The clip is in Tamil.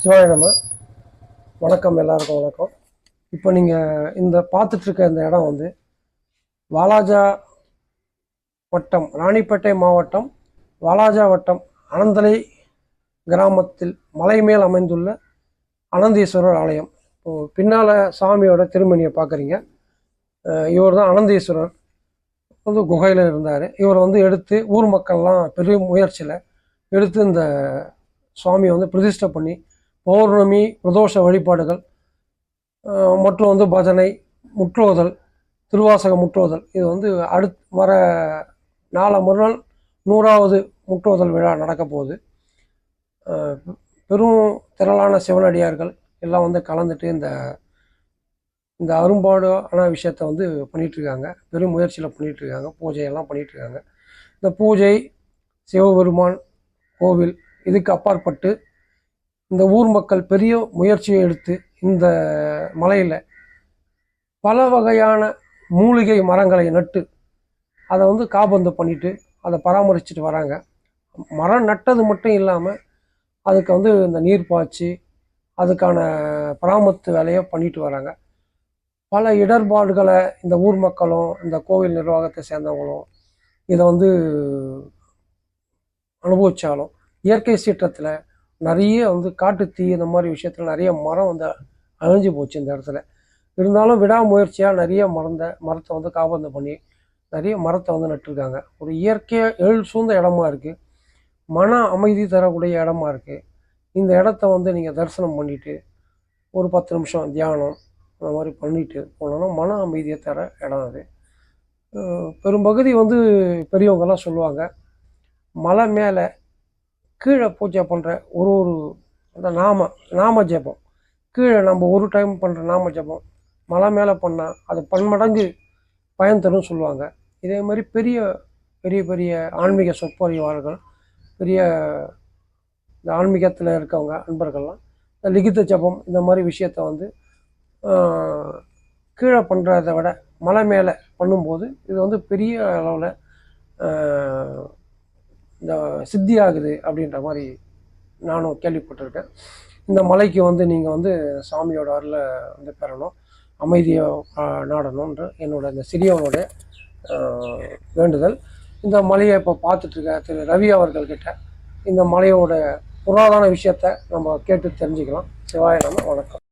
சிவாய நம. வணக்கம், எல்லாருக்கும் வணக்கம். இப்போ நீங்கள் இந்த பார்த்துட்ருக்க இந்த இடம் வந்து வாலாஜா வட்டம், ராணிப்பேட்டை மாவட்டம் வாலாஜா வட்டம் அனந்தலை கிராமத்தில் மலை மேல் அமைந்துள்ள அனந்தீஸ்வரர் ஆலயம். இப்போது பின்னால் சாமியோட திருமணியை பார்க்குறீங்க. இவர் தான் அனந்தீஸ்வரர் வந்து குகையில் இருந்தார். இவரை வந்து எடுத்து ஊர் மக்கள்லாம் பெரிய முயற்சியில் எடுத்து இந்த சுவாமியை வந்து பிரதிஷ்டை பண்ணி பௌர்ணமி பிரதோஷ வழிபாடுகள் மற்றும் வந்து பஜனை, முற்றோதல், திருவாசக முற்றோதல், இது வந்து வர மறுநாள் 100வது முற்றோதல் விழா நடக்க போகுது. பெரும் திரளான சிவனடியார்கள் எல்லாம் வந்து கலந்துட்டு இந்த அரும்பாடான விஷயத்தை வந்து பண்ணிகிட்ருக்காங்க. பெரும் முயற்சியில் பண்ணிகிட்ருக்காங்க. பூஜையெல்லாம் பண்ணிகிட்ருக்காங்க. இந்த பூஜை சிவபெருமான் கோவில் இதுக்கு அப்பாற்பட்டு இந்த ஊர் மக்கள் பெரிய முயற்சியை எடுத்து இந்த மலையில் பல வகையான மூலிகை மரங்களை நட்டு அதை வந்து காபந்து பண்ணிட்டு அதை பராமரிச்சுட்டு வராங்க. மரம் நட்டது மட்டும் இல்லாமல் அதுக்கு வந்து இந்த நீர் பாய்ச்சி அதுக்கான பராமரிப்பு வேலையை பண்ணிட்டு வராங்க. பல இடர்பாடுகளை இந்த ஊர் மக்களும் இந்த கோவில் நிர்வாகத்தை சேர்ந்தவங்களும் இதை வந்து அனுபவித்தாலும் இயற்கை சீற்றத்தில் நிறைய வந்து காட்டுத்தீ இந்த மாதிரி விஷயத்தில் நிறைய மரம் வந்து அழிஞ்சு போச்சு இந்த இடத்துல. இருந்தாலும் விடாமுயற்சியாக நிறைய மரத்தை வந்து காபந்து பண்ணி நிறைய மரத்தை வந்து நட்டுருக்காங்க. ஒரு இயற்கையாக சூழ்ந்த இடமா இருக்குது. மன அமைதி தரக்கூடிய இடமா இருக்குது. இந்த இடத்த வந்து நீங்கள் தரிசனம் பண்ணிவிட்டு ஒரு 10 நிமிஷம் தியானம் அந்த மாதிரி பண்ணிட்டு போனோன்னா மன அமைதியை தர இடம் அது. பெரும்பகுதி வந்து பெரியவங்கெல்லாம் சொல்லுவாங்க, மலை மேலே கீழே பூஜை பண்ணுற ஒரு அந்த நாம ஜபம், கீழே நம்ம ஒரு டைம் பண்ணுற நாம ஜபம் மலை மேலே பண்ணால் அது பன்மடங்கு பயன் தரும் சொல்லுவாங்க. இதே மாதிரி பெரிய பெரிய பெரிய ஆன்மீக சொற்பொழிவாளர்கள், பெரிய இந்த ஆன்மீகத்தில் இருக்கவங்க அன்பர்கள்லாம் இந்த லிகித ஜபம் இந்த மாதிரி விஷயத்த வந்து கீழே பண்ணுறதை விட மலை மேலே பண்ணும்போது இது வந்து பெரிய அளவில் இந்த சித்தி ஆகுது அப்படின்ற மாதிரி நானும் கேள்விப்பட்டிருக்கேன். இந்த மலைக்கு வந்து நீங்கள் வந்து சாமியோட அருளை வந்து பெறணும், அமைதியை நாடணுன்ற என்னோட இந்த சிறியவனுடைய வேண்டுதல். இந்த மலையை இப்போ பார்த்துட்ருக்க திரு ரவி அவர்கள்கிட்ட இந்த மலையோட புராதன விஷயத்தை நம்ம கேட்டு தெரிஞ்சுக்கலாம். சிவாய நம. வணக்கம்.